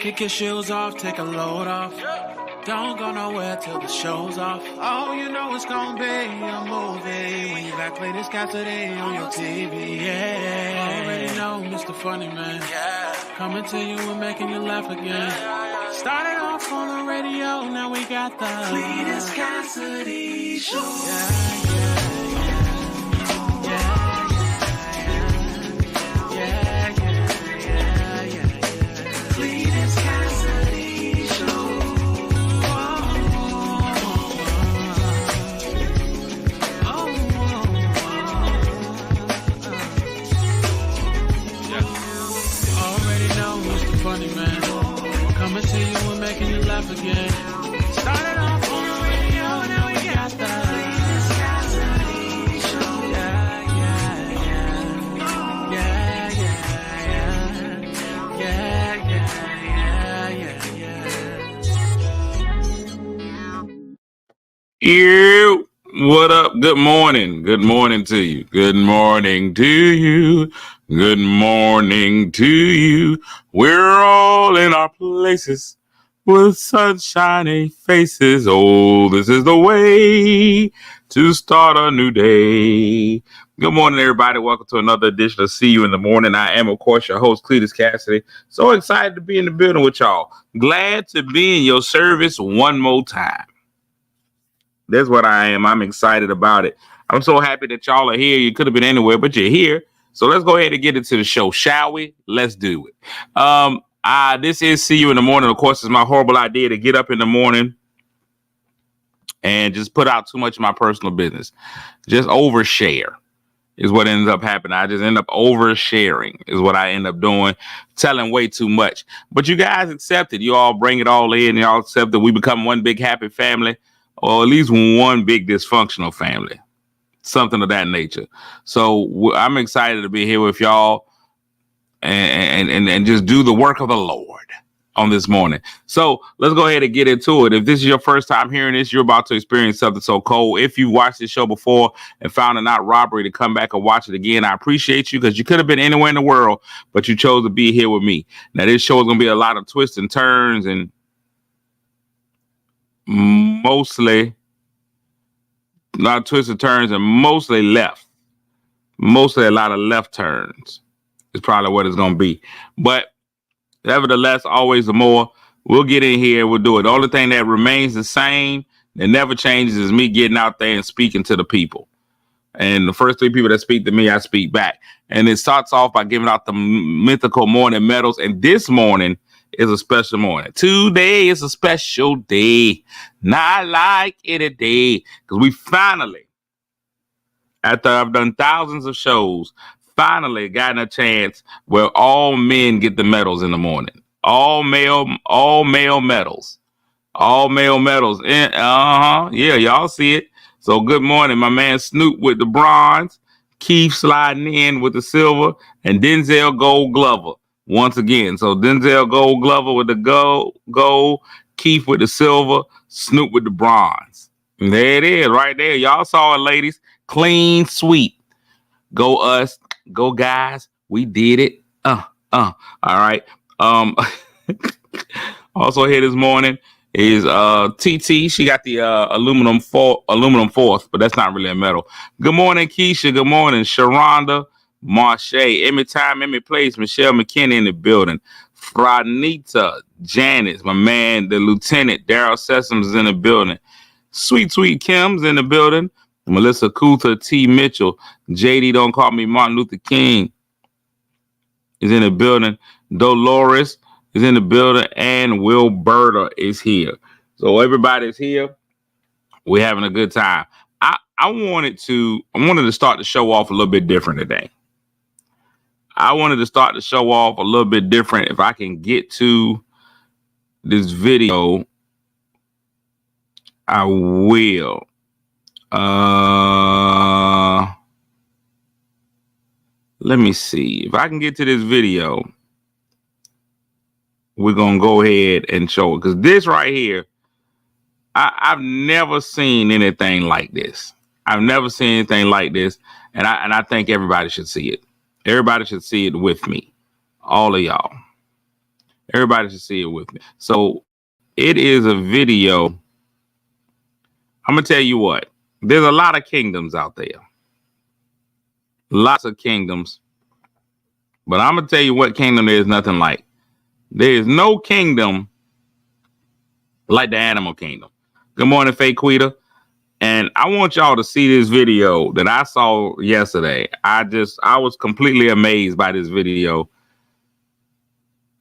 Kick your shoes off, take a load off. Don't go nowhere till the show's off. Oh, you know it's gonna be a movie when you got Cletus Cassidy on your TV. Yeah, already know Mr. Funny Man. Coming to you and making you laugh again. Started off on the radio, now we got the Cletus Cassidy Show. Funny Man, coming to you and making you laugh again. Started off on the radio, now we got the Cletus Cassidy Show. You, what up? Good morning. Good morning to you. Good morning to you. Good morning to you. We're all in our places with sunshiny faces. Oh, this is the way to start a new day. Good morning, everybody. Welcome to another edition of See You in the Morning. I am, of course, your host, Cletus Cassidy. So excited to be in the building with y'all. Glad to be in your service one more time. That's what I am. I'm excited about it. I'm so happy that y'all are here. You could have been anywhere, but you're here. So let's go ahead and get into the show, shall we? Let's do it. This is See You in the Morning. Of course, it's my horrible idea to get up in the morning and just put out too much of my personal business. Just overshare is what ends up happening. I just end up oversharing is what I end up doing, telling way too much. But you guys accept it. You all bring it all in. Y'all accept that we become one big happy family, or at least one big dysfunctional family. Something of that nature. So I'm excited to be here with y'all and just do the work of the Lord on this morning. So let's go ahead and get into it. If this is your first time hearing this, you're about to experience something so cold. If you watched this show before and found it not robbery to come back and watch it again, I appreciate you because you could have been anywhere in the world, but you chose to be here with me. Now, this show is going to be a lot of twists and turns and mostly left. Mostly a lot of left turns is probably what it's going to be. But nevertheless, always the more. We'll get in here and we'll do it. The only thing that remains the same, that never changes, is me getting out there and speaking to the people. And the first three people that speak to me, I speak back. And it starts off by giving out the mythical morning medals. And this morning is a special morning. Today is a special day. Not like any day. Because we finally, after I've done thousands of shows, finally gotten a chance where all men get the medals in the morning. All male medals. All male medals. Yeah, y'all see it. So good morning, my man Snoop with the bronze, Keith sliding in with the silver, and Denzel Gold Glover once again. So Denzel Gold Glover with the gold, Keith with the silver, Snoop with the bronze. And there it is, right there. Y'all saw it, ladies. Clean sweep. Go us, go guys. We did it. All right. Also here this morning is TT. She got the aluminum fourth, but that's not really a metal. Good morning, Keisha. Good morning, Sharonda, Marche. Every time, every place. Michelle McKinney in the building. Franita, Janice, my man, the lieutenant, Daryl Sessoms is in the building. Sweet Kim's in the building. Melissa Coulter, T. Mitchell, JD, don't call me Martin Luther King, is in the building. Dolores is in the building, and Wilberta is here. So everybody's here. We're having a good time. I wanted to start the show off a little bit different today. I wanted to start the show off a little bit different. If I can get to this video, I will. Let me see. If I can get to this video, we're going to go ahead and show it. Because this right here, I've never seen anything like this. I've never seen anything like this. And I think everybody should see it. Everybody should see it with me. All of y'all. Everybody should see it with me. So it is a video. I'm gonna tell you what. There's a lot of kingdoms out there. Lots of kingdoms. But I'm gonna tell you what kingdom there is nothing like. There is no kingdom like the animal kingdom. Good morning, Faquita. And I want y'all to see this video that I saw yesterday. I was completely amazed by this video.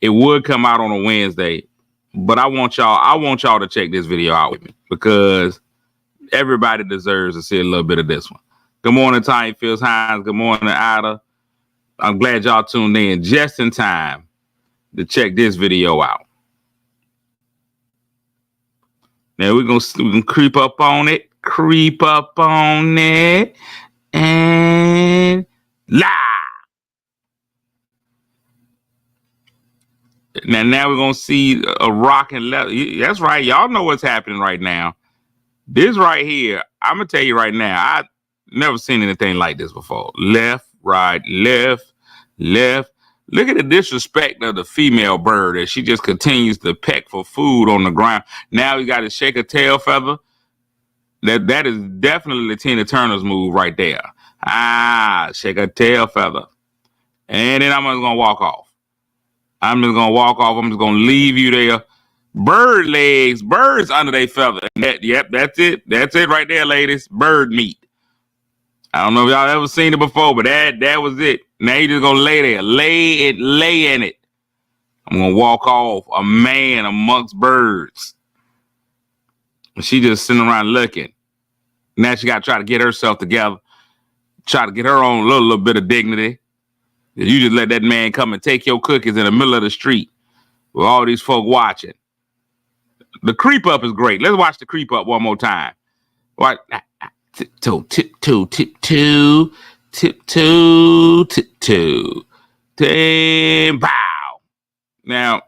It would come out on a Wednesday, but I want y'all to check this video out with me because everybody deserves to see a little bit of this one. Good morning, Tiny Fields Hines. Good morning, Ida. I'm glad y'all tuned in just in time to check this video out. Now we're gonna creep up on it, and live. Now we're gonna see a rocking left. That's right, y'all know what's happening right now. This right here, I'm gonna tell you right now, I've never seen anything like this before. Left, right, left, left. Look at the disrespect of the female bird as she just continues to peck for food on the ground. Now we got to shake a tail feather. That is definitely Tina Turner's move right there. Shake a tail feather. And then I'm just going to walk off. I'm just going to leave you there. Bird legs, birds under their feather. Yep, that's it. That's it right there, ladies. Bird meat. I don't know if y'all ever seen it before, but that was it. Now you just gonna lay there, lay in it. I'm gonna walk off, a man amongst birds. She just sitting around looking. Now she got to try to get herself together, try to get her own little bit of dignity. You just let that man come and take your cookies in the middle of the street with all these folk watching. The creep up is great. Let's watch the creep up one more time. What? Tiptoe, tiptoe, tiptoe, tiptoe, tiptoe, and bow. Now,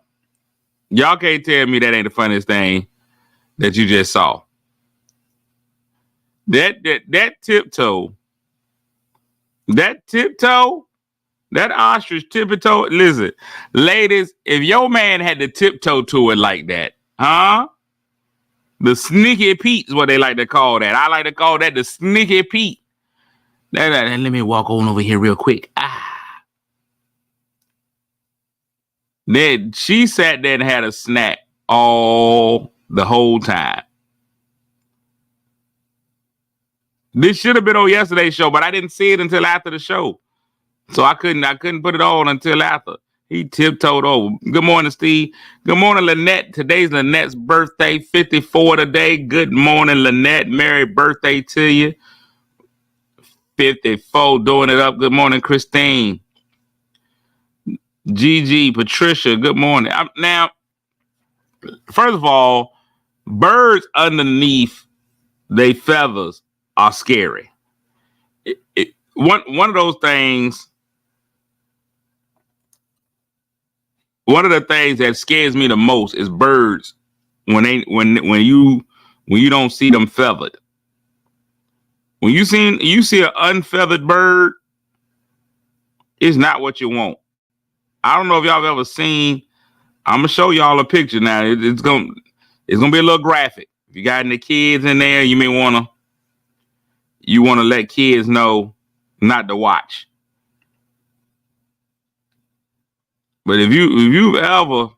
y'all can't tell me that ain't the funniest thing that you just saw. That tiptoe, that ostrich tiptoe. Listen, ladies, if your man had to tiptoe to it like that, huh? The sneaky Pete is what they like to call that. I like to call that the sneaky Pete. Let me walk on over here real quick. Then she sat there and had a snack all the whole time. This should have been on yesterday's show, but I didn't see it until after the show. So I couldn't put it on until after. He tiptoed over. Good morning, Steve. Good morning, Lynette. Today's Lynette's birthday, 54 today. Good morning, Lynette. Merry birthday to you. 54, doing it up. Good morning, Christine. Gigi, Patricia, good morning. Now, first of all, birds underneath their feathers are scary. One of those things. One of the things that scares me the most is birds when you don't see them feathered. When you see an unfeathered bird, it's not what you want. I don't know if y'all have ever seen. I'm gonna show y'all a picture now. It's gonna be a little graphic. If you got any kids in there, you may wanna let kids know not to watch. But if you've ever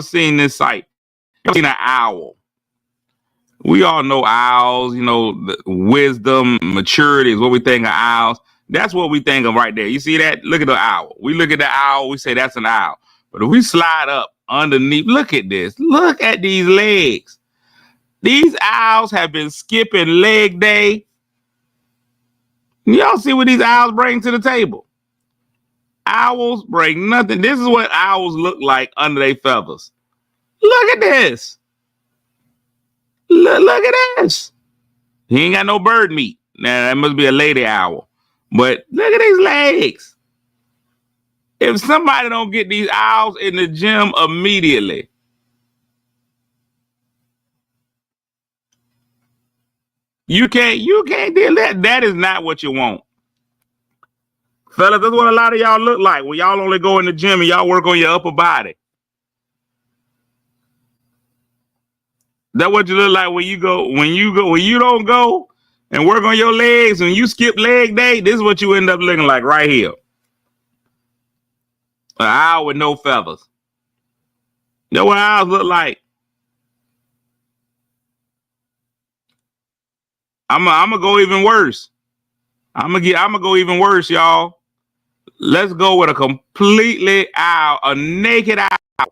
seen this sight, you've seen an owl. We all know owls, the wisdom, maturity is what we think of owls. That's what we think of right there. You see that? Look at the owl. We look at the owl, we say that's an owl. But if we slide up underneath, look at this. Look at these legs. These owls have been skipping leg day. Y'all see what these owls bring to the table? Owls bring nothing. This is what owls look like under their feathers. Look at this. Look at this. He ain't got no bird meat. Now, that must be a lady owl. But look at these legs. If somebody don't get these owls in the gym immediately, you can't deal that. That is not what you want. Fellas, that's what a lot of y'all look like when y'all only go in the gym and y'all work on your upper body. That's what you look like when you don't go and work on your legs. When you skip leg day, this is what you end up looking like right here. An owl with no feathers. That's what owls look like. I'm gonna go even worse. I'm gonna go even worse, y'all. Let's go with a completely owl, a naked owl.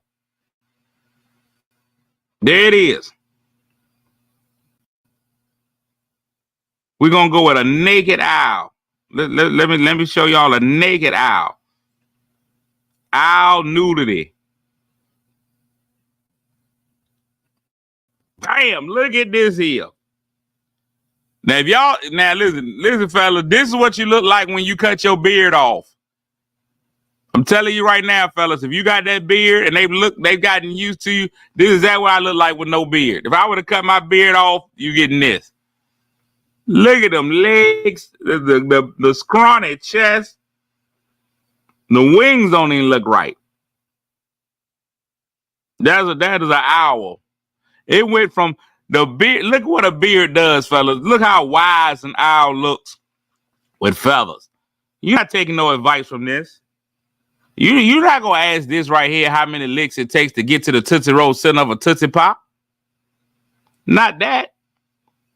There it is. We're gonna go with a naked owl. Let me show y'all a naked owl. Owl nudity. Damn, look at this here. Now listen, fellas, this is what you look like when you cut your beard off. I'm telling you right now, fellas, if you got that beard and they've gotten used to you, this is that what I look like with no beard. If I would have cut my beard off, you getting this. Look at them legs, the scrawny chest. The wings don't even look right. That is an owl. It went from the beard. Look what a beard does, fellas. Look how wise an owl looks with feathers. You're not taking no advice from this. You're not gonna ask this right here how many licks it takes to get to the Tootsie Roll center of a Tootsie Pop. Not that.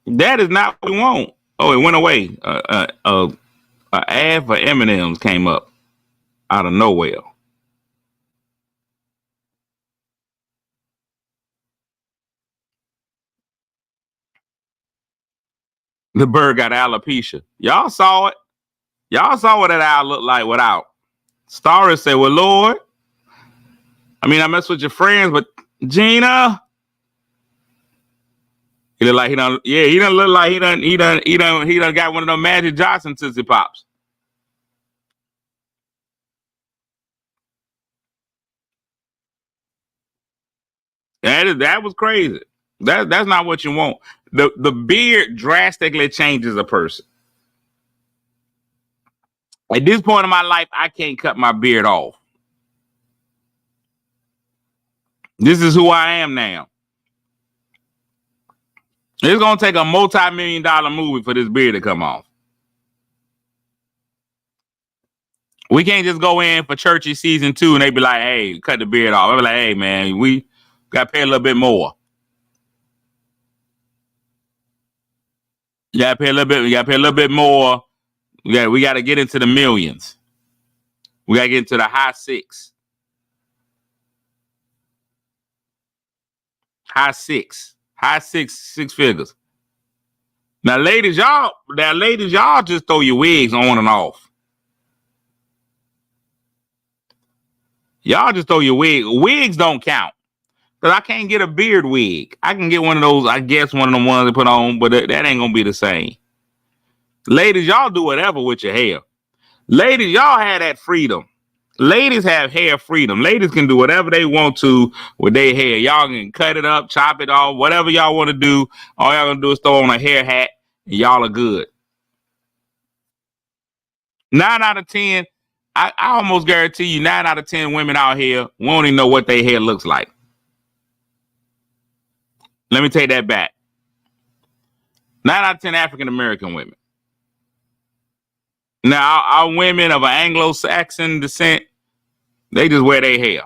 That is not what we want. Oh, it went away. An ad for M&M's came up out of nowhere. The bird got alopecia. Y'all saw it. Y'all saw what that owl looked like without. Starry said, well, Lord, I mean, I mess with your friends, but Gina, he look like he done look like he done got one of them Magic Johnson Tootsie Pops. That was crazy. That's not what you want. The beard drastically changes a person. At this point in my life, I can't cut my beard off. This is who I am now. It's gonna take a multi-million-dollar movie for this beard to come off. We can't just go in for Churchy season 2 and they be like, hey, cut the beard off. I be like, hey man, we gotta pay a little bit more. You gotta pay a little bit more. We gotta get into the millions. We gotta get into the high six. Six figures. Now, ladies, y'all just throw your wigs on and off. Y'all just throw your wig. Wigs don't count. Because I can't get a beard wig. I can get one of those, I guess one of them ones they put on, but that ain't gonna be the same. Ladies, y'all do whatever with your hair. Ladies, y'all have that freedom. Ladies have hair freedom. Ladies can do whatever they want to with their hair. Y'all can cut it up, chop it off, whatever y'all want to do. All y'all gonna do is throw on a hair hat and y'all are good. 9 out of 10, I almost guarantee you 9 out of 10 women out here won't even know what their hair looks like. Let me take that back. 9 out of 10 African American women. Now, our women of an Anglo-Saxon descent, they just wear their hair.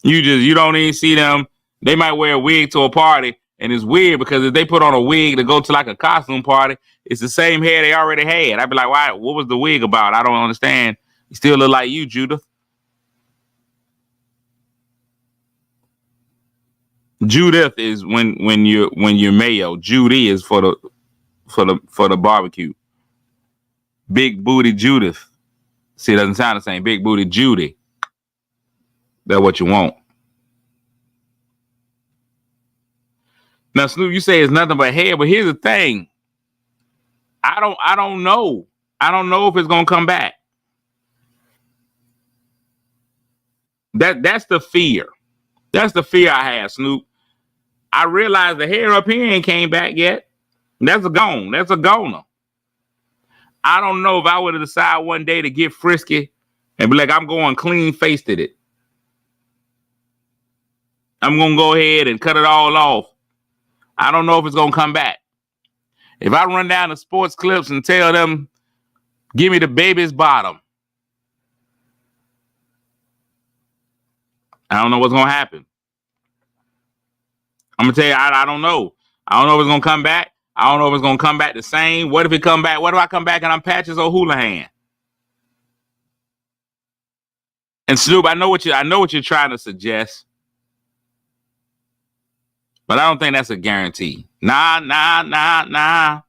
You don't even see them. They might wear a wig to a party, and it's weird because if they put on a wig to go to like a costume party, it's the same hair they already had. I'd be like, why? What was the wig about? I don't understand. You still look like you, Judith. Judith is when you're mayo. Judy is for the barbecue. Big booty Judith. See, it doesn't sound the same. Big booty Judy. That's what you want. Now, Snoop, you say it's nothing but hair, but here's the thing. I don't know. I don't know if it's gonna come back. That's the fear. That's the fear I have, Snoop. I realize the hair up here ain't came back yet. That's a gone. That's a goner. I don't know if I would have decided one day to get frisky and be like, I'm going clean-faced at it. I'm going to go ahead and cut it all off. I don't know if it's going to come back. If I run down the sports clips and tell them, give me the baby's bottom, I don't know what's going to happen. I'm going to tell you, I don't know. I don't know if it's going to come back. I don't know if it's going to come back the same. What if it come back? What if I come back and I'm Patches O'Houlihan? And Snoop, I know what you're trying to suggest, but I don't think that's a guarantee. Nah.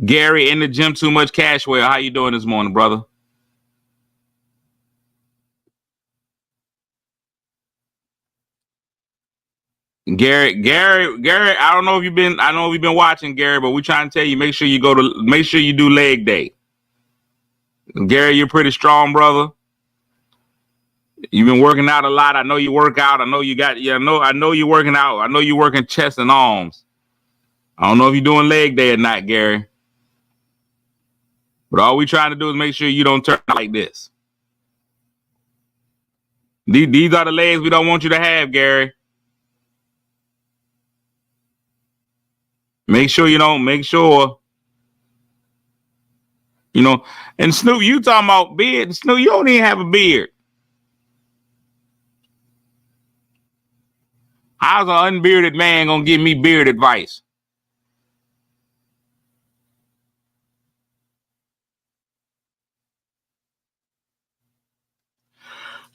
Gary in the gym, too much Cashwell. How you doing this morning, brother? Gary, I don't know if you've been watching, Gary, but we're trying to tell you, make sure you do leg day. Gary, you're pretty strong, brother. You've been working out a lot. I know you work out. I know you're working out. I know you're working chest and arms. I don't know if you're doing leg day or not, Gary. But all we trying to do is make sure you don't turn out like this. These are the legs we don't want you to have, Gary. Make sure. And Snoop, you talking about beard. Snoop, you don't even have a beard. How's an unbearded man gonna give me beard advice?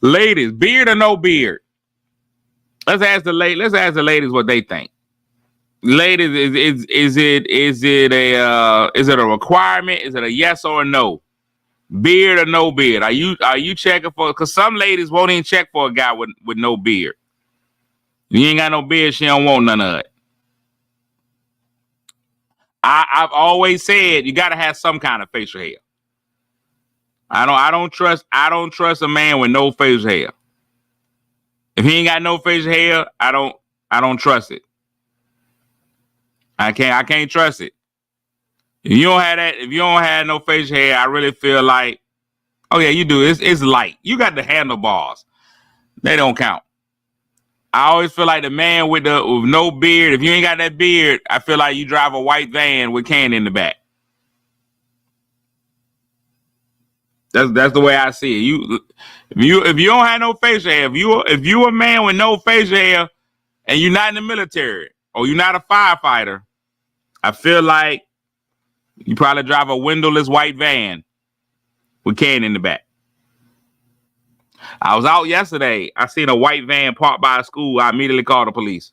Ladies, beard or no beard? Let's ask the ladies what they think. Ladies, is it a requirement? Is it a yes or a no? Beard or no beard? Are you checking for? Because some ladies won't even check for a guy with no beard. You ain't got no beard, she don't want none of it. I've always said you got to have some kind of facial hair. I don't trust a man with no facial hair. If he ain't got no facial hair, I don't trust it. I can't trust it. If you don't have no facial hair, I really feel like, oh yeah, you do. It's light. You got the handlebars. They don't count. I always feel like the man with no beard, if you ain't got that beard, I feel like you drive a white van with can in the back. That's the way I see it. If you don't have no facial hair, if you a man with no facial hair and you're not in the military or you're not a firefighter, I feel like you probably drive a windowless white van with can in the back. I was out yesterday. I seen a white van parked by a school. I immediately called the police.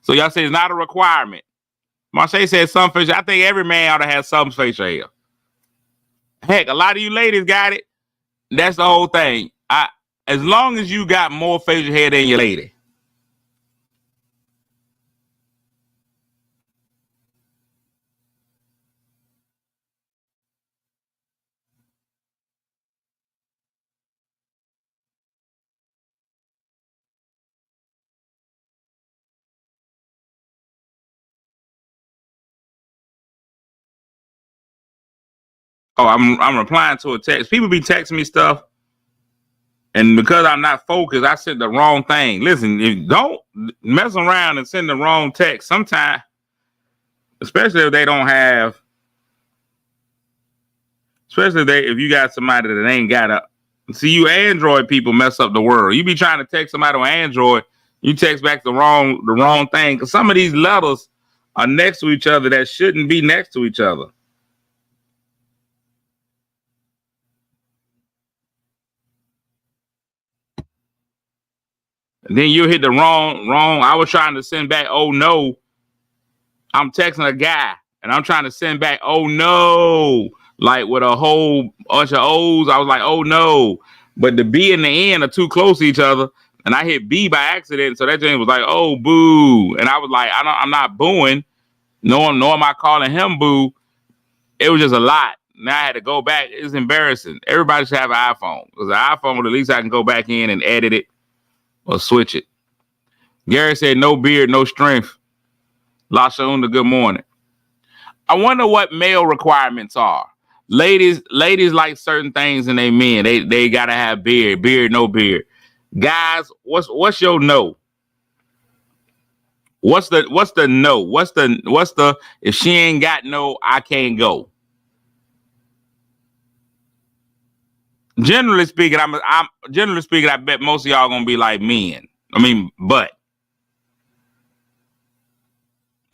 So y'all say it's not a requirement. Marche said some facial. I think every man ought to have some facial hair. Heck, a lot of you ladies got it. That's the whole thing. As long as you got more facial hair than your lady. Oh, I'm replying to a text. People be texting me stuff, and because I'm not focused, I sent the wrong thing. Listen, don't mess around and send the wrong text. Sometimes, especially if they don't have, if you got somebody that ain't got a. See, you Android people mess up the world. You be trying to text somebody on Android, you text back the wrong thing, because some of these letters are next to each other that shouldn't be next to each other. And then you hit the wrong. I was trying to send back, oh no. I'm texting a guy and I'm trying to send back, oh no. Like with a whole bunch of O's. I was like, oh no. But the B and the N are too close to each other. And I hit B by accident. So that thing was like, oh boo. And I was like, I'm not booing. Nor am I calling him boo. It was just a lot. Now I had to go back. It's embarrassing. Everybody should have an iPhone. Because an iPhone, at least I can go back in and edit it or switch it. Gary said, no beard, no strength. Lashunda, good morning. I wonder what male requirements are. Ladies like certain things in their men. They gotta have beard, no beard. Guys, what's your no? What's the no? What's the if she ain't got no, I can't go. Generally speaking, I bet most of y'all gonna be like men. But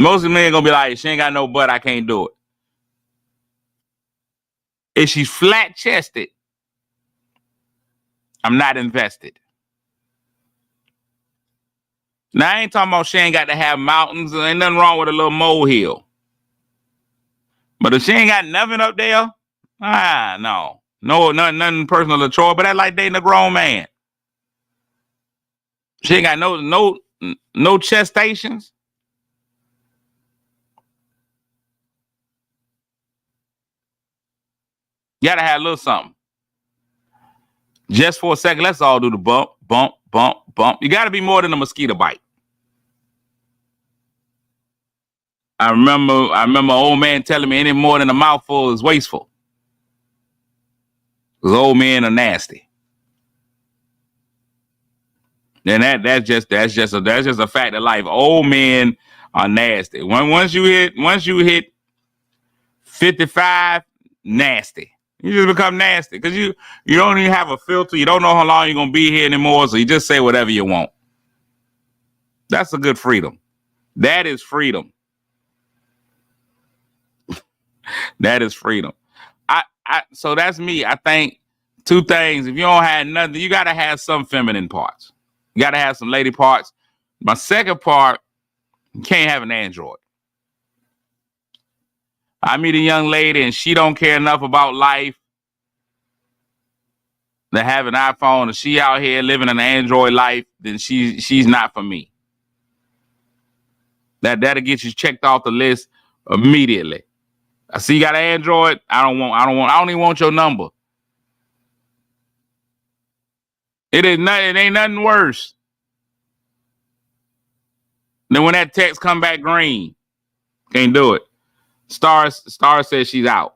most of the men gonna be like, she ain't got no butt, I can't do it. If she's flat chested, I'm not invested. Now I ain't talking about she ain't got to have mountains. There ain't nothing wrong with a little molehill. But if she ain't got nothing up there, no, nothing personal to Troy. But that's like dating a grown man. She ain't got no chestations. You gotta have a little something. Just for a second, let's all do the bump, bump, bump, bump. You gotta be more than a mosquito bite. I remember an old man telling me any more than a mouthful is wasteful. Because old men are nasty. And that's just a fact of life. Old men are nasty. Once you hit 55, nasty. You just become nasty because you don't even have a filter. You don't know how long you're gonna be here anymore, so you just say whatever you want. That's a good freedom. That is freedom. That is freedom. So that's me. I think two things. If you don't have nothing, you gotta have some feminine parts. You gotta have some lady parts. My second part, you can't have an android. I meet a young lady and she don't care enough about life to have an iPhone, and she out here living an Android life, then she's not for me. That'll get you checked off the list immediately. I see you got an Android. I don't even want your number. It ain't nothing worse than when that text come back green. Can't do it. Star says she's out.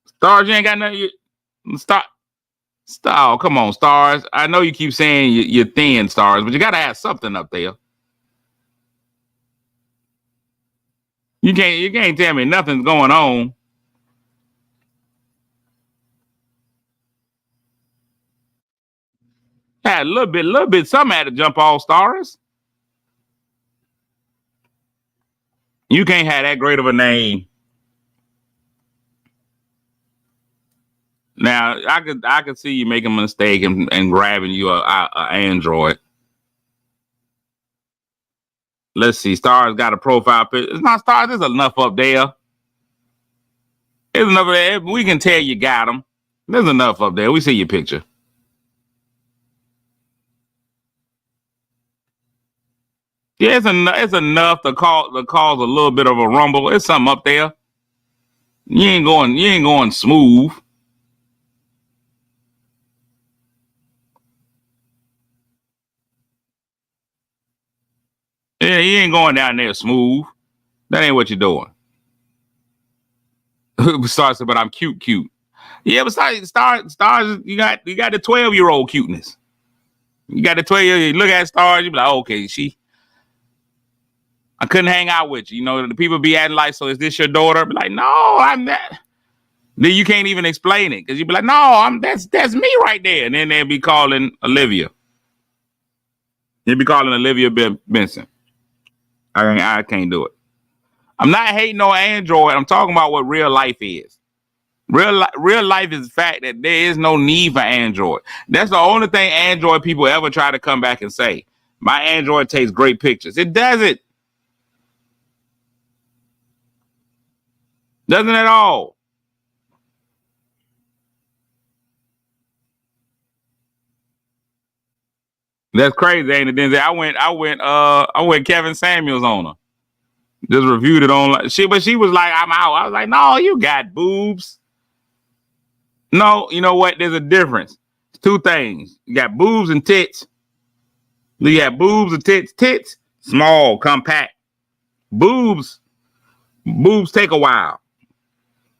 Stars, you ain't got nothing. Star, oh, come on, Stars. I know you keep saying you're thin, Stars, but you gotta have something up there. You can't tell me nothing's going on. Yeah, a little bit. Something had to jump off, Stars. You can't have that great of a name. Now, I could see you making a mistake and grabbing you a Android. Let's see. Stars got a profile picture. It's not Stars. There's enough up there. There's enough there. We can tell you got them. There's enough up there. We see your picture. Yeah, it's enough to cause a little bit of a rumble. It's something up there. You ain't going smooth. Yeah, you ain't going down there smooth. That ain't what you're doing. Stars, but I'm cute. Yeah, but Stars, you got the 12-year-old cuteness. You got the 12-year-old. Look at Stars, you be like, okay, I couldn't hang out with you. You know, the people be acting like, so is this your daughter? Be like, no, I'm not. Then you can't even explain it because you be like, no, that's me right there. And then they'll be calling Olivia. They'll be calling Olivia Benson. I can't do it. I'm not hating on Android. I'm talking about what real life is. Real life is the fact that there is no need for Android. That's the only thing Android people ever try to come back and say. My Android takes great pictures. It doesn't. Doesn't at all. That's crazy, ain't it? Denzel? I went Kevin Samuels on her. Just reviewed it on but she was like, I'm out. I was like, no, you got boobs. No, you know what? There's a difference. Two things. You got boobs and tits. You have boobs or tits. Tits, small, compact. Boobs take a while.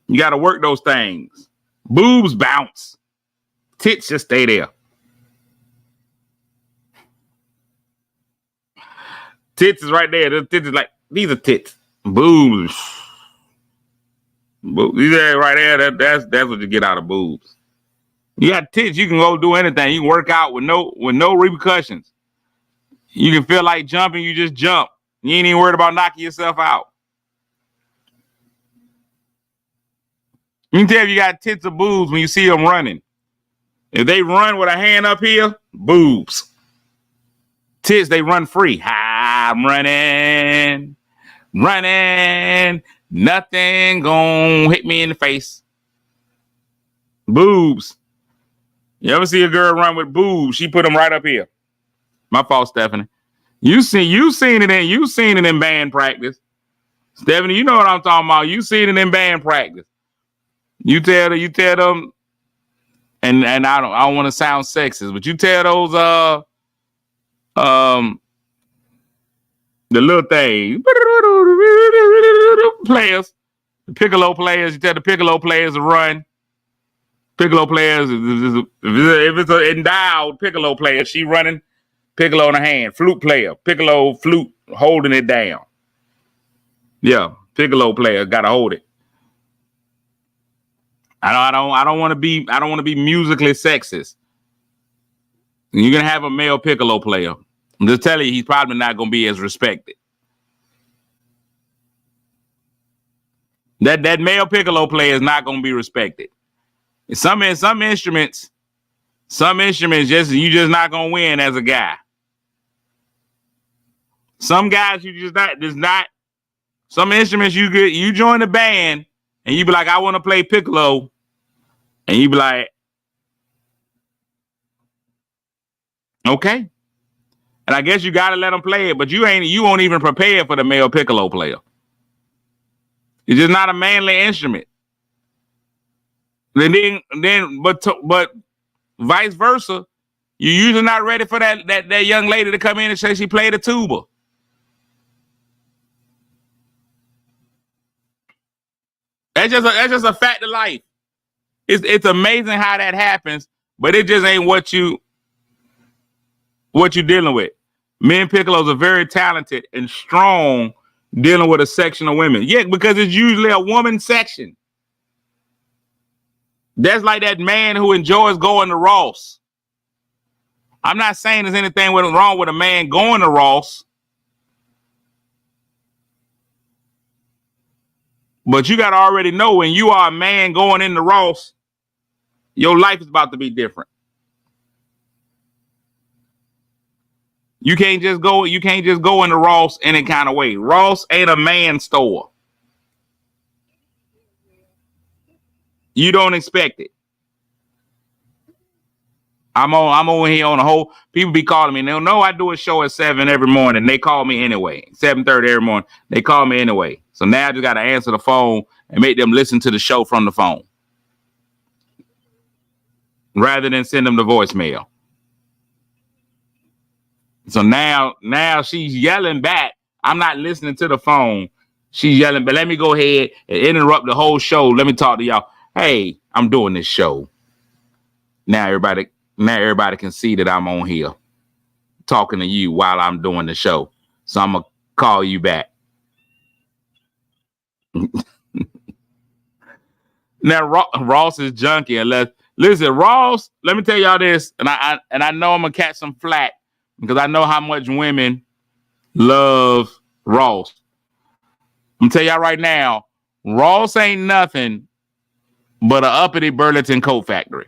You got to work those things. Boobs bounce. Tits just stay there. Tits is right there. The tits is like, these are tits. Boobs. These are right there. That's what you get out of boobs. You got tits, you can go do anything. You can work out with no repercussions. You can feel like jumping, you just jump. You ain't even worried about knocking yourself out. You can tell if you got tits or boobs when you see them running. If they run with a hand up here, boobs. Tits, they run free. I'm running. Nothing gonna hit me in the face. Boobs. You ever see a girl run with boobs? She put them right up here. My fault, Stephanie. You seen it in band practice. Stephanie, you know what I'm talking about. You seen it in band practice. You tell them, and I don't want to sound sexist, but you tell those the little thing players, the piccolo players, you tell the piccolo players to run. Piccolo players, if it's an endowed piccolo player, she running, piccolo in her hand. Flute player, piccolo flute holding it down. Yeah, piccolo player gotta hold it. I don't want to be musically sexist. You're gonna have a male piccolo player. I'm just telling you, he's probably not gonna be as respected. That male piccolo player is not gonna be respected. Some instruments, you're just not gonna win as a guy. Some guys you just not. Some instruments you join the band and you be like, I want to play piccolo, and you be like, okay. And I guess you gotta let them play it, but you won't even prepare for the male piccolo player. It's just not a manly instrument. But vice versa, you're usually not ready for that young lady to come in and say she played a tuba. That's just a fact of life. It's amazing how that happens, but it just ain't what you're dealing with. Men piccolos are very talented and strong dealing with a section of women. Yeah, because it's usually a woman section. That's like that man who enjoys going to Ross. I'm not saying there's anything wrong with a man going to Ross, but you got to already know when you are a man going into Ross, your life is about to be different. You can't just go into Ross any kind of way. Ross ain't a man store. You don't expect it. I'm over here on a whole. People be calling me. They know I do a show at 7 every morning. They call me anyway. 7:30 every morning. They call me anyway. So now I just got to answer the phone and make them listen to the show from the phone, rather than send them the voicemail. So now she's yelling back. I'm not listening to the phone. She's yelling, but let me go ahead and interrupt the whole show. Let me talk to y'all. Hey, I'm doing this show. Now everybody can see that I'm on here talking to you while I'm doing the show. So I'm going to call you back. Now Ross is junky. Listen, Ross, let me tell y'all this, and I know I'm going to catch some flack because I know how much women love Ross. I'm going to tell y'all right now, Ross ain't nothing but an uppity Burlington coat factory.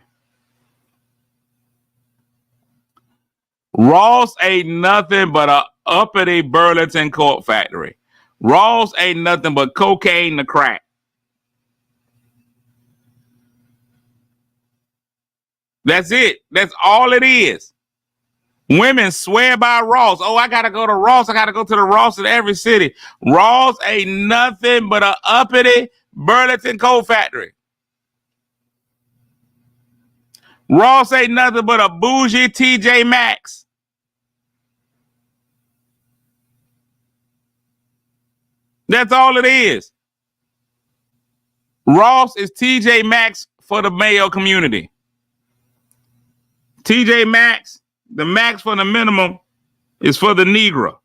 Ross ain't nothing but a uppity Burlington coat factory. Ross ain't nothing but cocaine to crack. That's it. That's all it is. Women swear by Ross. Oh, I got to go to Ross. I got to go to the Ross in every city. Ross ain't nothing but a uppity Burlington coat factory. Ross ain't nothing but a bougie TJ Maxx. That's all it is. Ross is TJ Maxx for the male community. TJ Maxx, the max for the minimum, is for the Negro.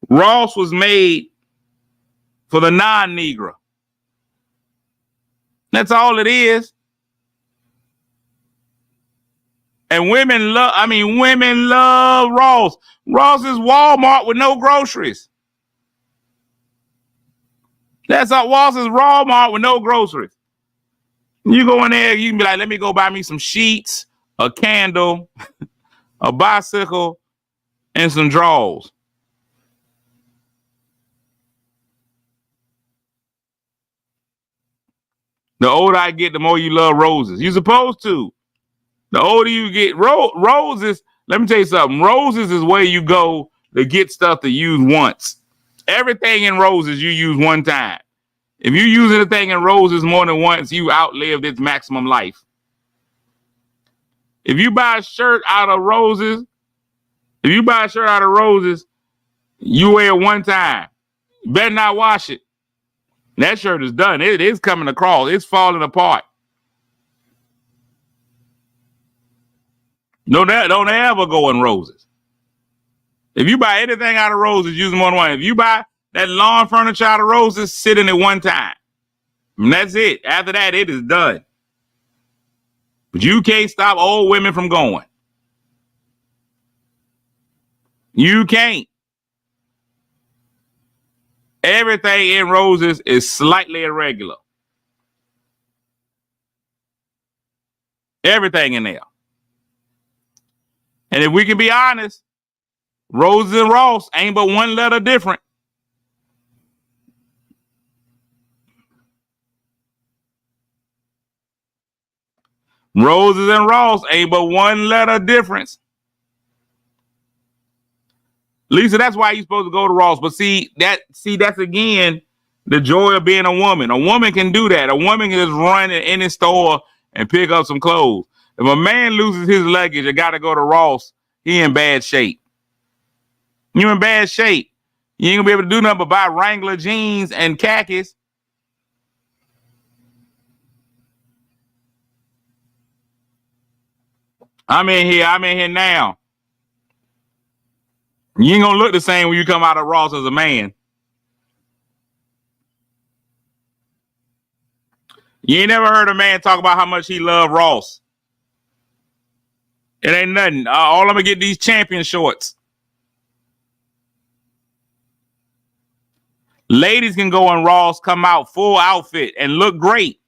Ross was made for the non-Negro. That's all it is. And women love Ross. Ross is Walmart with no groceries. That's all. Ross is Walmart with no groceries. You go in there, you can be like, let me go buy me some sheets, a candle, a bicycle, and some drawers. The older I get, the more you love roses. You're supposed to. The older you get, roses, let me tell you something. Roses is where you go to get stuff to use once. Everything in roses you use one time. If you use anything in roses more than once, you outlived its maximum life. If you buy a shirt out of roses, you wear it one time. You better not wash it. That shirt is done. It is coming across. It's falling apart. Don't ever go in roses. If you buy anything out of roses, use more than one. If you buy that lawn furniture out of roses, sit in it one time. And that's it. After that, it is done. But you can't stop old women from going. You can't. Everything in roses is slightly irregular. Everything in there. And if we can be honest, Roses and Ross ain't but one letter different. Roses and Ross ain't but one letter difference. Lisa, that's why you're supposed to go to Ross. But that's again the joy of being a woman. A woman can do that. A woman can just run in any store and pick up some clothes. If a man loses his luggage and got to go to Ross, he in bad shape. You in bad shape. You ain't gonna be able to do nothing but buy Wrangler jeans and khakis. I'm in here now. You ain't gonna look the same when you come out of Ross as a man. You ain't never heard a man talk about how much he loved Ross. It ain't nothing. All I'm gonna get these champion shorts. Ladies can go in Ross, come out full outfit and look great.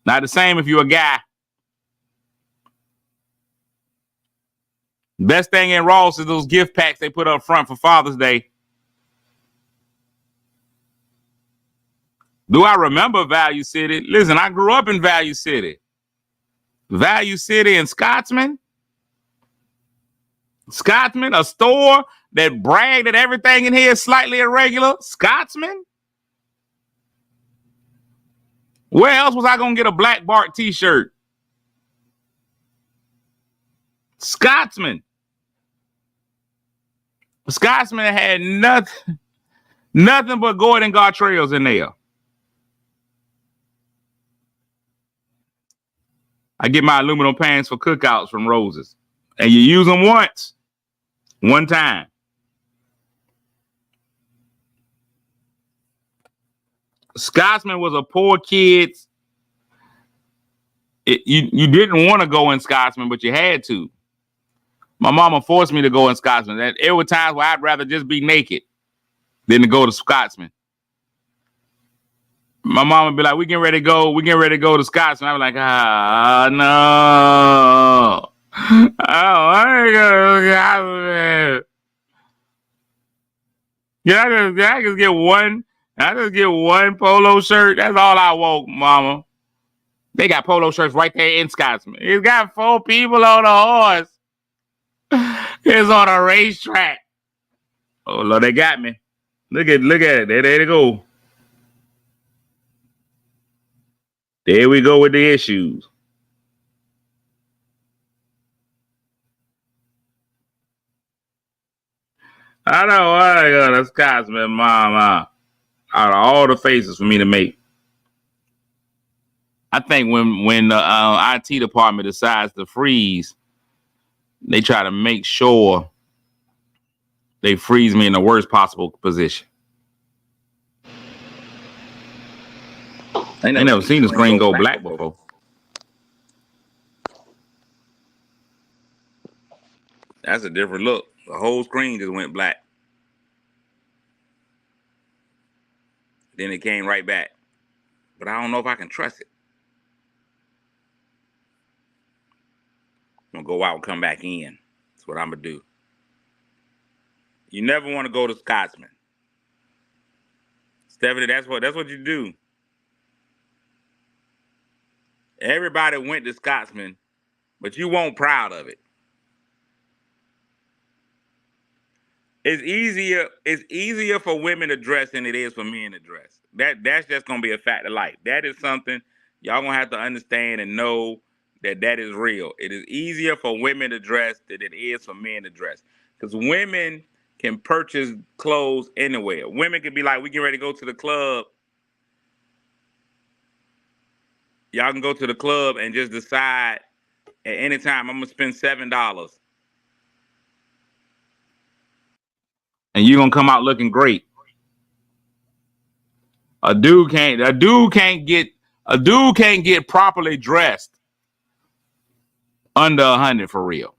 Not the same if you're a guy. Best thing in Ross is those gift packs they put up front for Father's Day. Do I remember Value City? Listen, I grew up in Value City. Value City and Scotsman. Scotsman, a store that bragged that everything in here is slightly irregular. Scotsman? Where else was I going to get a Black Bart t-shirt? Scotsman. Scotsman had nothing but Gordon Gartrells in there. I get my aluminum pans for cookouts from Roses. And you use them once. One time. Scotsman was a poor kid's. You didn't want to go in Scotsman, but you had to. My mama forced me to go in Scotsman. There were times where I'd rather just be naked than to go to Scotsman. My mama would be like, we getting ready to go to Scotsman. I'm like, no. I ain't gonna go to Scotsman. I just get one polo shirt. That's all I want, mama. They got polo shirts right there in Scotsman. It's got 4 people on a horse. It's on a racetrack. Oh Lord, they got me. Look at it. There they go. There we go with the issues. I know. I got a Scotsman, mama. Out of all the faces for me to make, I think when the IT department decides to freeze, they try to make sure they freeze me in the worst possible position. I ain't never seen the screen go black before. That's a different look. The whole screen just went black. Then it came right back. But I don't know if I can trust it. I'm gonna go out and come back in. That's what I'm gonna do. You never want to go to Scotsman. Stephanie, that's what you do. Everybody went to Scotsman, but you weren't proud of it. It's easier for women to dress than it is for men to dress. That's just gonna be a fact of life. That is something y'all gonna have to understand and know that is real. It is easier for women to dress than it is for men to dress. Because women can purchase clothes anywhere. Women can be like, we get ready to go to the club. Y'all can go to the club and just decide at any time, I'm gonna spend $7. And you're gonna come out looking great. A dude can't get properly dressed under 100 for real.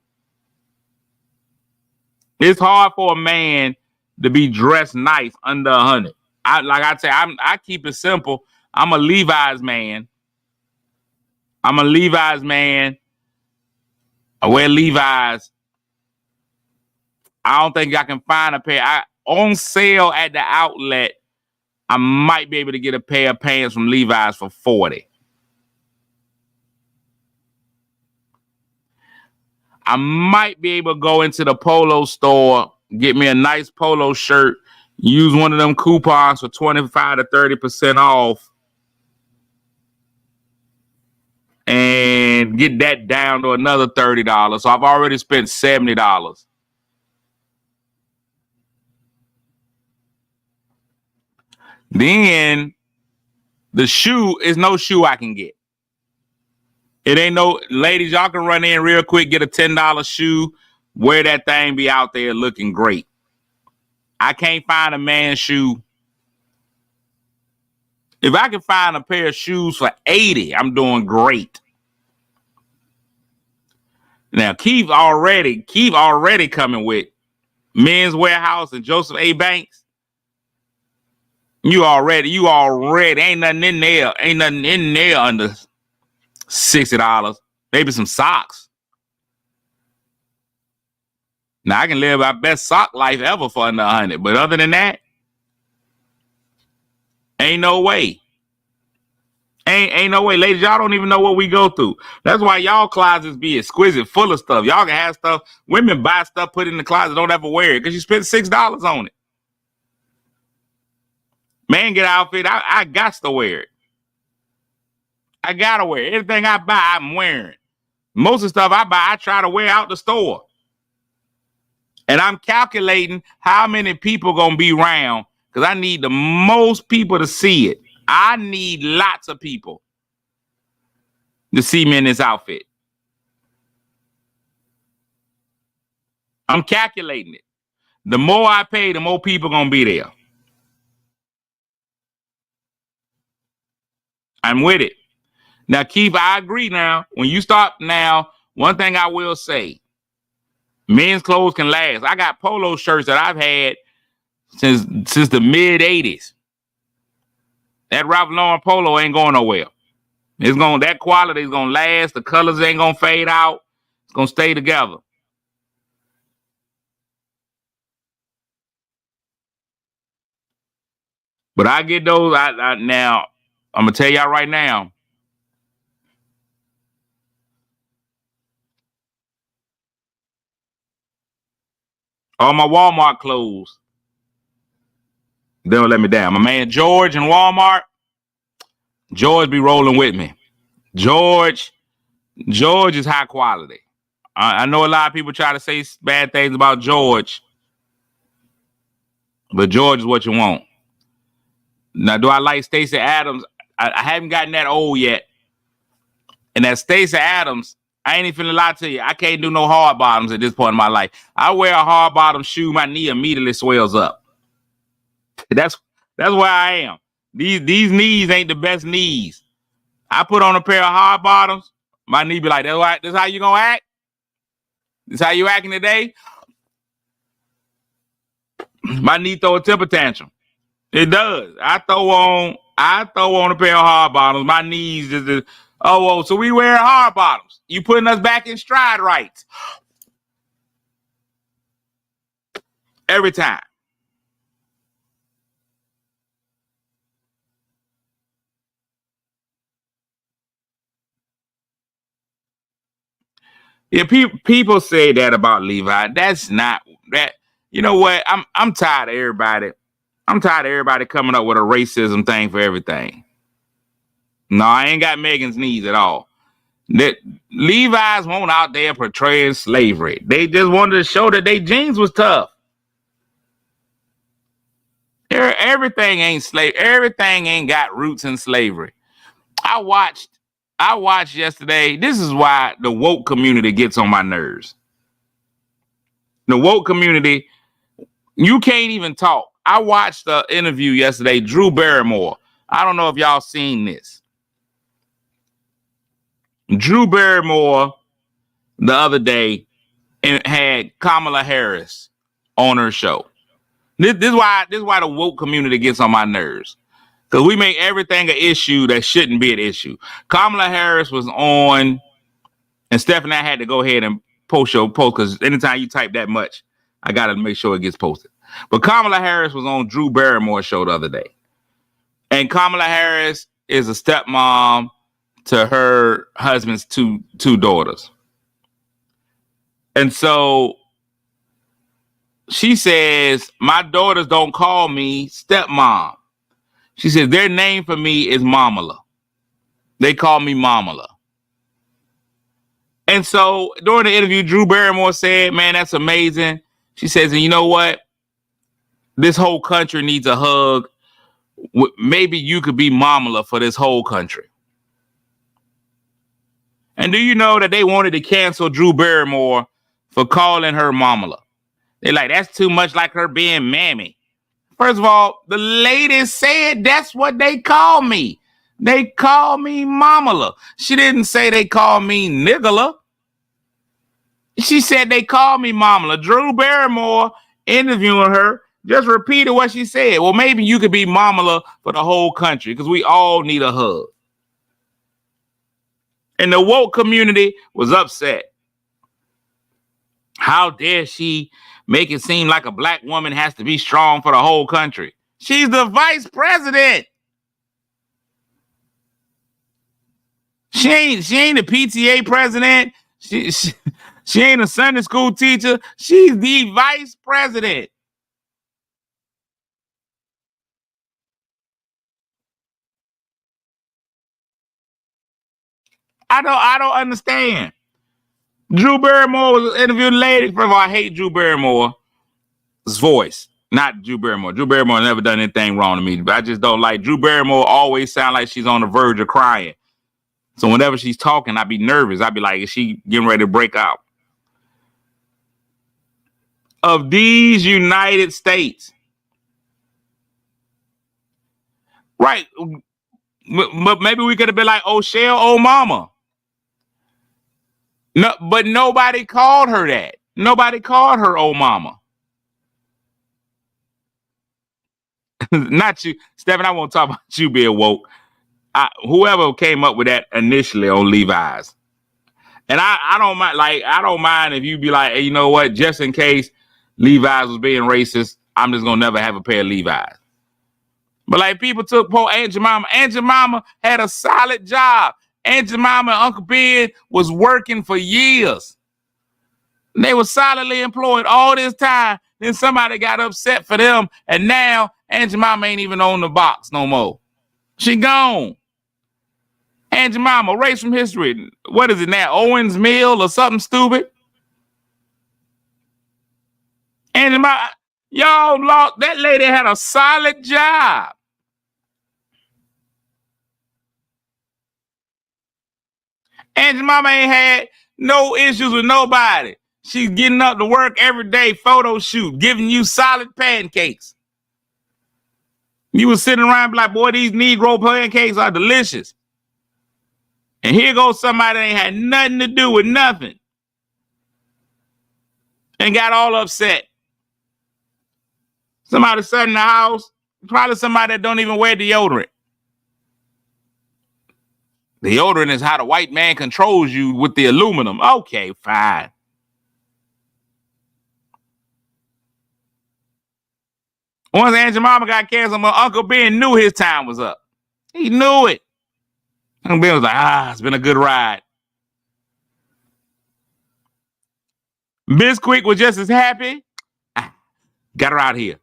It's hard for a man to be dressed nice under 100. I keep it simple. I'm a Levi's man. I wear Levi's. I don't think I can find a pair. On sale at the outlet, I might be able to get a pair of pants from Levi's for $40. I might be able to go into the polo store, get me a nice polo shirt, use one of them coupons for 25 to 30% off, and get that down to another $30. So I've already spent $70. Then the shoe is no shoe I can get. It ain't no, ladies, y'all can run in real quick, get a $10 shoe, wear that thing, be out there looking great. I can't find a man's shoe. If I can find a pair of shoes for $80, I'm doing great. Now, Keith already coming with Men's Warehouse and Joseph A. Banks. You already ain't nothing in there. Ain't nothing in there under $60. Maybe some socks. Now I can live my best sock life ever for under 100. But other than that, ain't no way. Ain't no way. Ladies, y'all don't even know what we go through. That's why y'all closets be exquisite, full of stuff. Y'all can have stuff. Women buy stuff, put it in the closet, don't ever wear it because you spent $6 on it. Man, get an outfit. I got to wear it. I gotta wear it. Everything I buy, I'm wearing. Most of the stuff I buy, I try to wear out the store. And I'm calculating how many people gonna be around because I need the most people to see it. I need lots of people to see me in this outfit. I'm calculating it. The more I pay, the more people gonna be there. I'm with it. Now, Keith, I agree now. When you start now, one thing I will say, men's clothes can last. I got polo shirts that I've had since the mid-'80s. That Ralph Lauren polo ain't going nowhere. That quality is gonna last. The colors ain't gonna fade out. It's gonna stay together. But I get those. Now, I'm gonna tell y'all right now. All my Walmart clothes, they don't let me down. My man George in Walmart, George be rolling with me. George is high quality. I know a lot of people try to say bad things about George, but George is what you want. Now, do I like Stacey Adams? I haven't gotten that old yet. And that Stacey Adams, I ain't even finna lie to you. I can't do no hard bottoms at this point in my life. I wear a hard bottom shoe, my knee immediately swells up. That's where I am. These knees ain't the best knees. I put on a pair of hard bottoms, my knee be like, that's how you gonna act? This how you acting today? My knee throw a temper tantrum. It does. I throw on a pair of hard bottoms. My knees just so we wear hard bottoms. You putting us back in stride right. Every time. Yeah, people say that about Levi. That's not that. You know what? I'm tired of everybody. I'm tired of everybody coming up with a racism thing for everything. No, I ain't got Megan's knees at all. That Levi's won't out there portraying slavery. They just wanted to show that their jeans was tough. Everything ain't slave. Everything ain't got roots in slavery. I watched yesterday. This is why the woke community gets on my nerves. The woke community, you can't even talk. I watched the interview yesterday, Drew Barrymore. I don't know if y'all seen this. Drew Barrymore the other day had Kamala Harris on her show. This is why the woke community gets on my nerves. Because we make everything an issue that shouldn't be an issue. Kamala Harris was on, and Stephanie, I had to go ahead and post because anytime you type that much, I got to make sure it gets posted. But Kamala Harris was on Drew Barrymore's show the other day. And Kamala Harris is a stepmom to her husband's two daughters. And so she says, my daughters don't call me stepmom. She says, their name for me is Mamala. They call me Mamala. And so during the interview, Drew Barrymore said, man, that's amazing. She says, and you know what? This whole country needs a hug. Maybe you could be Mamala for this whole country. And do you know that they wanted to cancel Drew Barrymore for calling her Mamala? They're like, that's too much like her being mammy. First of all, the lady said that's what they call me. They call me Mamala. She didn't say they call me Niggala. She said they call me Mamala. Drew Barrymore interviewing her just repeated what she said. Well, maybe you could be Mamala for the whole country because we all need a hug. And the woke community was upset. How dare she make it seem like a black woman has to be strong for the whole country? She's the vice president. She ain't a PTA president. She ain't a Sunday school teacher. She's the vice president. I don't understand. Drew Barrymore was interviewing the lady. First of all, I hate Drew Barrymore's voice. Not Drew Barrymore. Drew Barrymore never done anything wrong to me, but I just don't like Drew Barrymore. Always sound like she's on the verge of crying. So whenever she's talking, I'd be nervous. I'd be like, is she getting ready to break out? Of these United States. Right. But maybe we could have been like, oh, Shell, oh, mama. No, but nobody called her that. Nobody called her oh mama. Not you, Stephen. I won't talk about you being woke. Whoever came up with that initially on Levi's, and I don't mind. Like I don't mind if you be like, hey, you know what? Just in case Levi's was being racist, I'm just gonna never have a pair of Levi's. But like people took poor Aunt Jemima. Aunt Jemima had a solid job. Aunt Jemima and Uncle Ben was working for years. They were solidly employed all this time. Then somebody got upset for them. And now Aunt Jemima ain't even on the box no more. She gone. Aunt Jemima, erased from history. What is it now? Owens Mill or something stupid? Aunt Jemima, Y'all lost. That lady had a solid job. Angie's mama ain't had no issues with nobody. She's getting up to work every day, photo shoot, giving you solid pancakes. You was sitting around like, boy, these Negro pancakes are delicious. And here goes somebody that ain't had nothing to do with nothing and got all upset. Somebody sat in the house, probably somebody that don't even wear deodorant. Deodorant is how the white man controls you with the aluminum. Okay, fine. Once Aunt Mama got cancer, my Uncle Ben knew his time was up. He knew it. Uncle Ben was like, it's been a good ride. Bisquick was just as happy. Got her out here.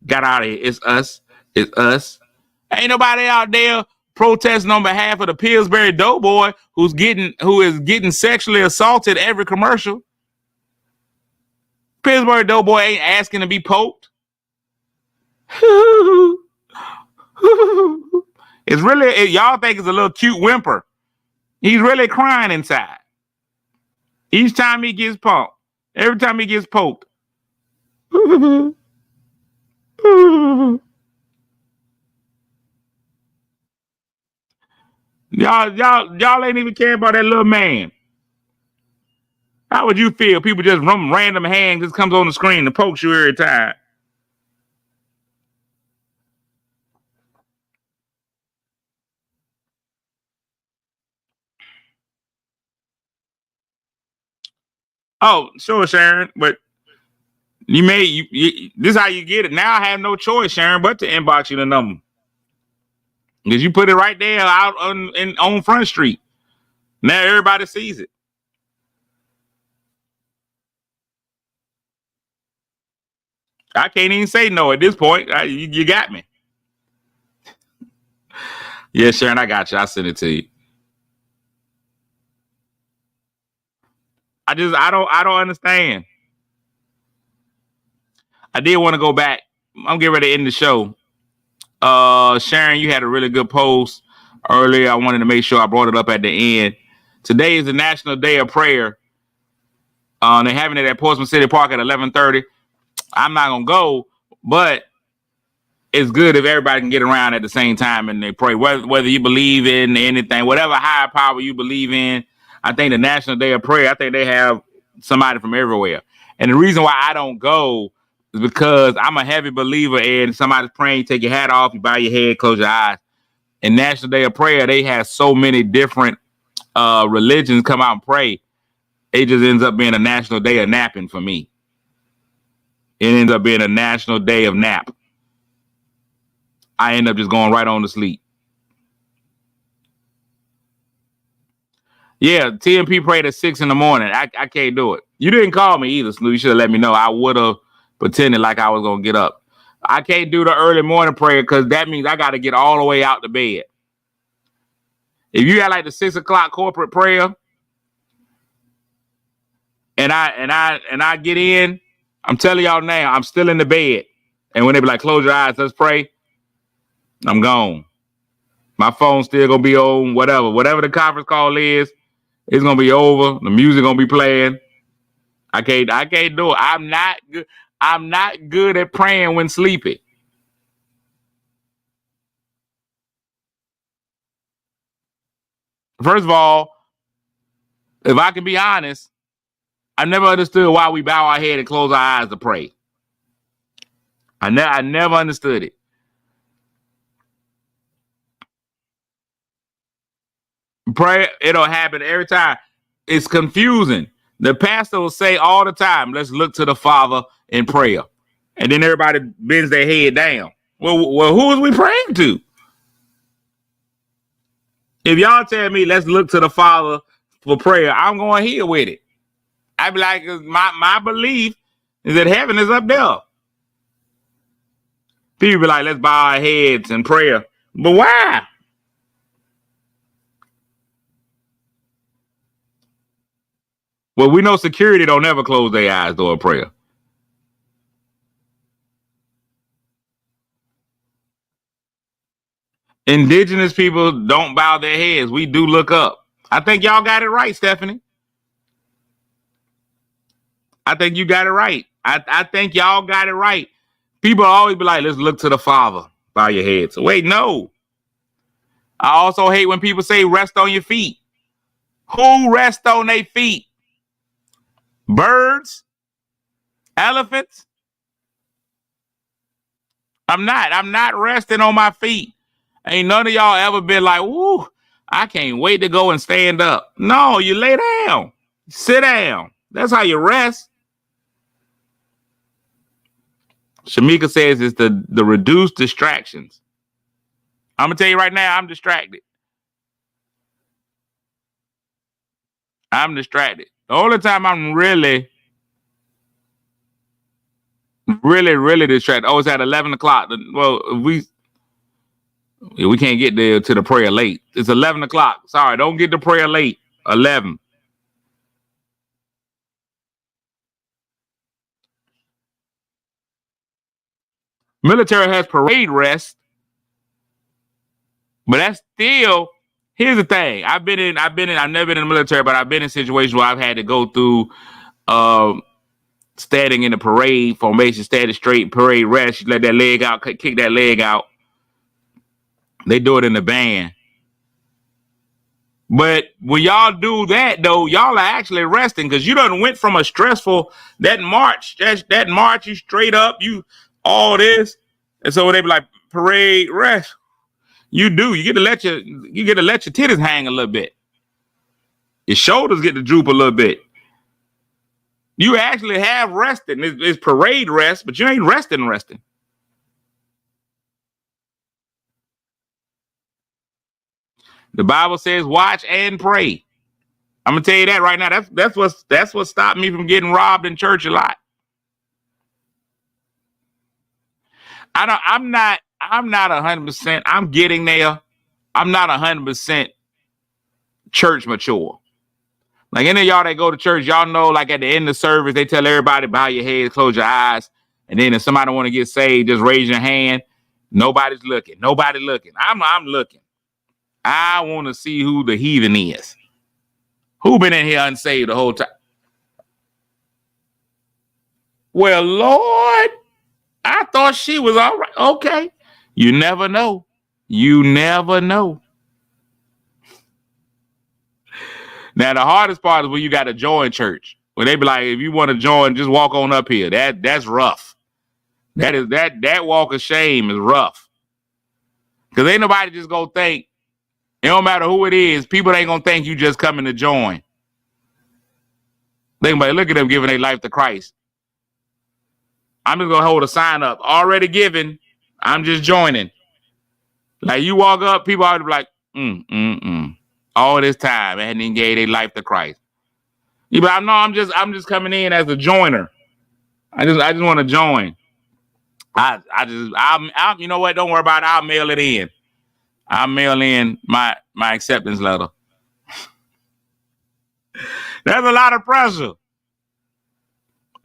Got out of here. It's us. It's us. Ain't nobody out there protesting on behalf of the Pillsbury Doughboy who is getting sexually assaulted every commercial. Pillsbury Doughboy ain't asking to be poked. It's really, y'all think it's a little cute whimper. He's really crying inside. Each time he gets punked, every time he gets poked. Y'all ain't even care about that little man. How would you feel? People just random hand just comes on the screen and pokes you every time. Oh, sure, Sharon, but this is how you get it. Now I have no choice, Sharon, but to inbox you the number. Because you put it right there out on Front Street. Now everybody sees it. I can't even say no at this point. You got me. Yeah, Sharon, I got you. I'll send it to you. I don't understand. I did want to go back. I'm getting ready to end the show. Sharon, you had a really good post earlier. I wanted to make sure I brought it up at the end. Today is the National Day of Prayer. They're having it at Portsmouth City Park at 11:30. I'm not gonna go, but it's good if everybody can get around at the same time and they pray. Whether you believe in anything, whatever higher power you believe in, I think the National Day of Prayer, I think they have somebody from everywhere. And the reason why I don't go is because I'm a heavy believer in somebody's praying, you take your hat off, you bow your head, close your eyes. And National Day of Prayer, they have so many different religions come out and pray. It just ends up being a national day of napping for me. It ends up being a national day of nap. I end up just going right on to sleep. Yeah, TMP prayed at 6 in the morning. I can't do it. You didn't call me either, Snoop. You should have let me know. I would have pretended like I was going to get up. I can't do the early morning prayer because that means I got to get all the way out to bed. If you had like the 6 o'clock corporate prayer and I get in, I'm telling y'all now, I'm still in the bed. And when they be like, close your eyes, let's pray, I'm gone. My phone's still going to be on, whatever the conference call is, it's going to be over. The music going to be playing. I can't do it. I'm not good at praying when sleepy. First of all, if I can be honest, I never understood why we bow our head and close our eyes to pray. I never understood it. Pray, it'll happen every time. It's confusing. The pastor will say all the time, let's look to the Father in prayer. And then everybody bends their head down. Well, who is we praying to? If y'all tell me, let's look to the Father for prayer, I'm going here with it. I be like, my belief is that heaven is up there. People be like, let's bow our heads in prayer. But why? Well, we know security don't ever close their eyes during prayer. Indigenous people don't bow their heads. We do look up. I think y'all got it right, Stephanie. I think you got it right. I think y'all got it right. People always be like, let's look to the Father. Bow your head. So wait, no. I also hate when people say rest on your feet. Who rests on their feet? Birds? Elephants? I'm not resting on my feet. Ain't none of y'all ever been like, woo, I can't wait to go and stand up. No, you lay down. Sit down. That's how you rest. Shamika says it's the reduced distractions. I'm going to tell you right now, I'm distracted. The only time I'm really distracted. Oh, it's at 11 o'clock. Well, we can't get there to the prayer late. It's 11 o'clock. Sorry, don't get the prayer late. 11. Military has parade rest, but that's still. Here's the thing. I've never been in the military, but I've been in situations where I've had to go through standing in the parade formation, standing straight, parade rest. You let that leg out, kick that leg out. They do it in the band. But when y'all do that, though, y'all are actually resting because you done went from a stressful, that march, you straight up, you all this. And so they be like, parade rest. You get to let your titties hang a little bit. Your shoulders get to droop a little bit. You actually have resting. It's parade rest, but you ain't resting. The Bible says, watch and pray. I'm gonna tell you that right now. That's what stopped me from getting robbed in church a lot. I'm not 100%. I'm getting there. I'm not 100% church mature. Like any of y'all that go to church, y'all know, like at the end of the service, they tell everybody bow your head, close your eyes, and then if somebody want to get saved, just raise your hand. Nobody's looking. Nobody looking. I'm looking. I want to see who the heathen is. Who been in here unsaved the whole time? Well, Lord, I thought she was all right. Okay. You never know. Now, the hardest part is when you got to join church. When they be like, if you want to join, just walk on up here. That's rough. That walk of shame is rough. Because ain't nobody just gonna think, it don't matter who it is, people ain't gonna think you just coming to join. They gonna be like, look at them giving their life to Christ. I'm just gonna hold a sign up. Already given, I'm just joining. Like you walk up, people already be like, all this time and then gave their life to Christ. You be like, no, I'm just coming in as a joiner. I just want to join. You know what? Don't worry about it. I'll mail it in. I'll mail in my acceptance letter. There's a lot of pressure.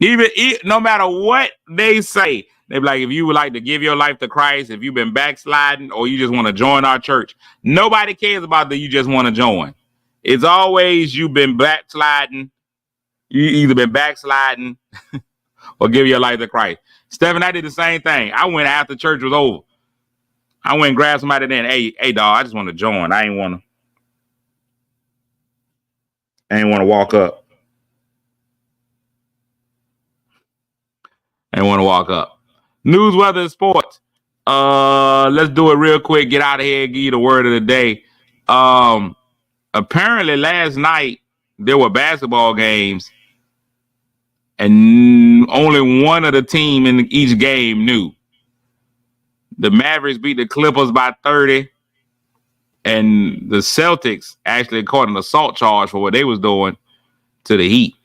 Even no matter what they say, they be like, if you would like to give your life to Christ, if you've been backsliding or you just want to join our church, nobody cares about that. You just want to join. It's always you've been backsliding. You either been backsliding or give your life to Christ. Stephen, I did the same thing. I went after church was over. I went and grabbed somebody then. Hey, dog, I just want to join. I ain't want to walk up. News, weather, and sports. Let's do it real quick. Get out of here and give you the word of the day. Apparently last night there were basketball games and only one of the team in each game knew. The Mavericks beat the Clippers by 30, and the Celtics actually caught an assault charge for what they was doing to the Heat.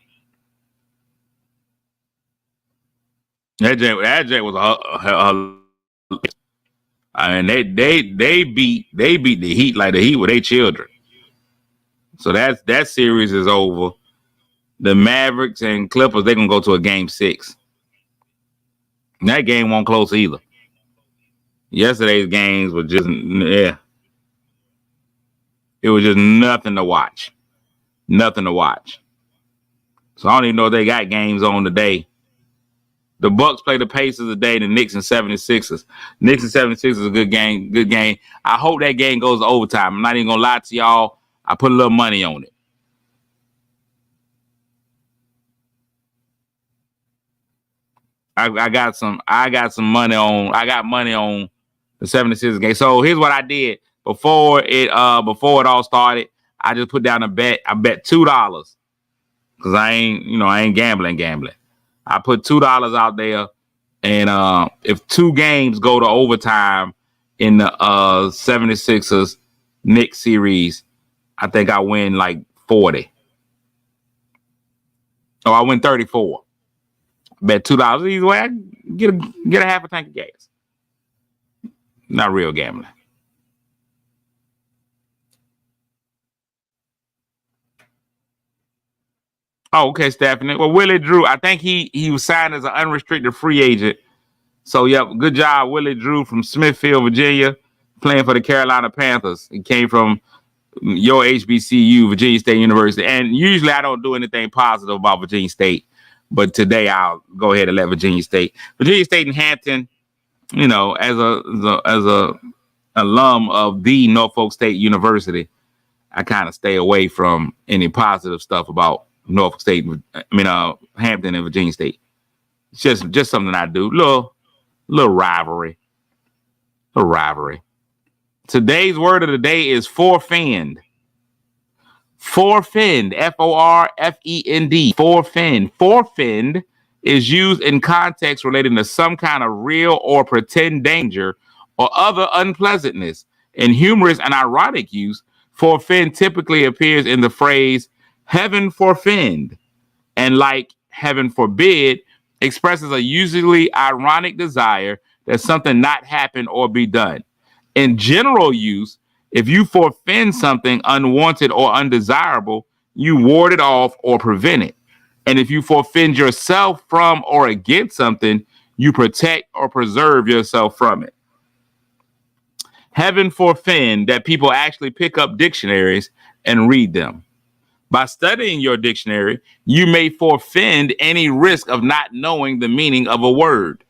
That jet was I mean, they beat the Heat like the Heat were their children. So that series is over. The Mavericks and Clippers, they're gonna go to a game 6. And that game won't close either. Yesterday's games were just It was just nothing to watch. Nothing to watch. So I don't even know if they got games on today. The Bucks play the Pacers today, the Knicks and 76ers. Knicks and 76ers is a good game. Good game. I hope that game goes to overtime. I'm not even gonna lie to y'all. I put a little money on it. I got some money on. I got money on the 76ers game. So here's what I did before it all started. I just put down a bet. I bet $2 because I ain't gambling. I put $2 out there, and if 2 games go to overtime in the 76ers Knicks series, I think I win like 40. Oh, I win 34. Bet $2 either way. I get a half a tank of gas. Not real gambling. Oh, okay, Stephanie. Well, Willie Drew, I think he was signed as an unrestricted free agent. So, yep, good job, Willie Drew from Smithfield, Virginia, playing for the Carolina Panthers. He came from your HBCU, Virginia State University. And usually I don't do anything positive about Virginia State, but today I'll go ahead and let Virginia State and Hampton, as a alum of the Norfolk State University, I kind of stay away from any positive stuff about Norfolk State, Hampton and Virginia State. It's just something I do. Little rivalry. Today's word of the day is forfend. Forfend, Forfend. Forfend. Forfend is used in context relating to some kind of real or pretend danger or other unpleasantness. In humorous and ironic use, forfend typically appears in the phrase heaven forfend, and like heaven forbid, expresses a usually ironic desire that something not happen or be done. In general use, if you forfend something unwanted or undesirable, you ward it off or prevent it. And if you forfend yourself from or against something, you protect or preserve yourself from it. Heaven forfend that people actually pick up dictionaries and read them. By studying your dictionary, you may forfend any risk of not knowing the meaning of a word.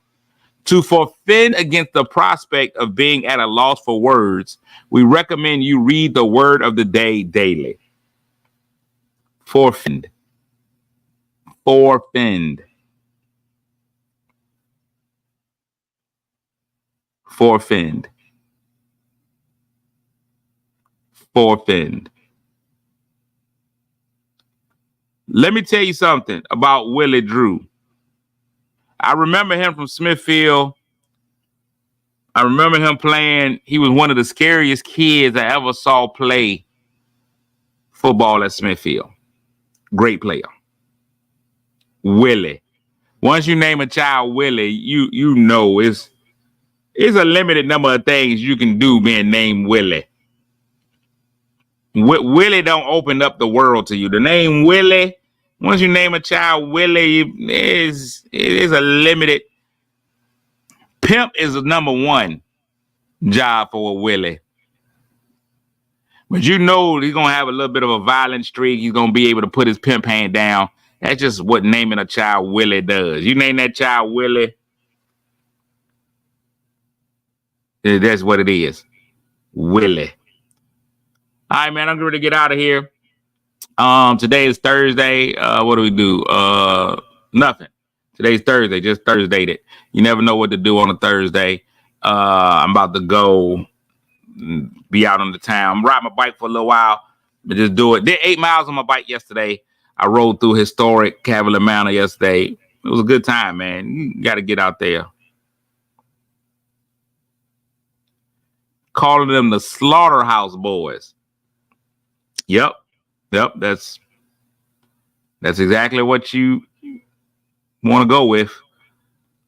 To forfend against the prospect of being at a loss for words, we recommend you read the word of the day daily. Forfend. Forfend. Forfend. Forfend. Let me tell you something about Willie Drew. I remember him from Smithfield. I remember him playing. He was one of the scariest kids I ever saw play football at Smithfield. Great player. Willie. Once you name a child Willie, you know it's a limited number of things you can do being named Willie. Willie don't open up the world to you. The name Willie, once you name a child Willie, it is a limited. Pimp is the number one job for a Willie. But he's going to have a little bit of a violent streak. He's going to be able to put his pimp hand down. That's just what naming a child Willie does. You name that child Willie, that's what it is. Willie. All right, man, I'm going to get out of here. Today is Thursday. What do we do? Nothing. Today's Thursday, just Thursdayed it. You never know what to do on a Thursday. I'm about to go be out on the town. Ride my bike for a little while, but just do it. Did 8 miles on my bike yesterday. I rode through historic Cavalier Manor yesterday. It was a good time, man. You got to get out there. Calling them the Slaughterhouse Boys. Yep. That's exactly what you want to go with.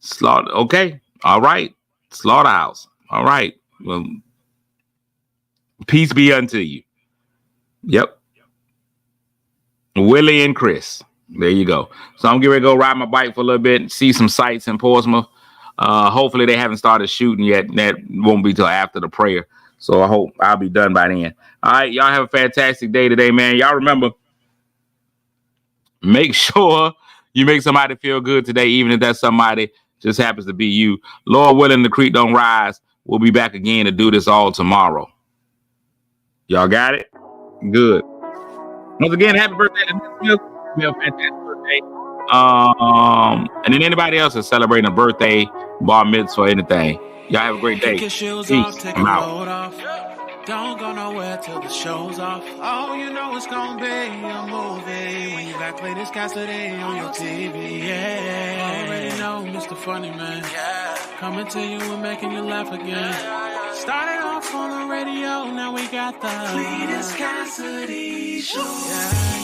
Slaughter. Okay. All right. Slaughterhouse. All right. Well, peace be unto you. Yep. Willie and Chris. There you go. So I'm getting ready to go ride my bike for a little bit, see some sights in Portsmouth. Hopefully they haven't started shooting yet. That won't be till after the prayer. So I hope I'll be done by then. All right, y'all have a fantastic day today, man. Y'all remember, make sure you make somebody feel good today, even if that somebody just happens to be you. Lord willing, the creek don't rise. We'll be back again to do this all tomorrow. Y'all got it? Good. Once again, happy birthday to Miss Smith. Be a fantastic birthday. And then anybody else is celebrating a birthday, bar mitzvah, or anything. Y'all have a great day. Peace. I'm out. Don't go nowhere till the show's off. Oh, you know it's gonna be a movie when you got Cletus Cassidy on your TV. Yeah, already know Mr. Funny Man. Yeah, coming to you and making you laugh again. Started off on the radio, now we got the Cletus Cassidy show. Yeah.